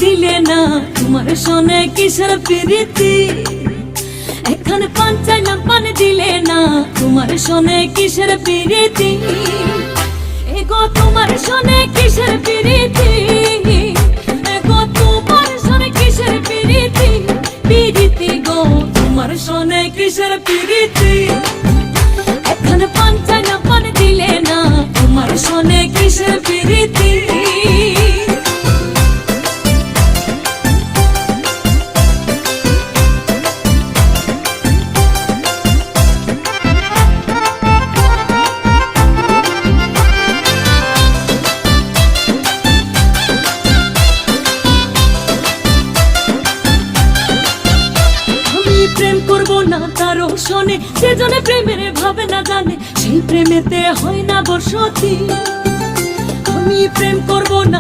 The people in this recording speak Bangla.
দিলে না তোমার শোনে কিসের প্রীতি এখানে পান চাইলাম পান দিলে না তোমার শোনে কিসের প্রীতি এগো তোমার শোনে কিসের প্রীতি এগো তোমার শোনে কিসের প্রীতি প্রীতি গো তোমার শোনে কিসের প্রীতি এখানে পান চাইলাম পান দিলে না তোমার শোনে কিসের প্রীতি প্রেম করবো না তারও শোনে সেজনে প্রেমের ভাবে না জানে সেই প্রেমেতে হয় না বসতি আমি প্রেম করবো না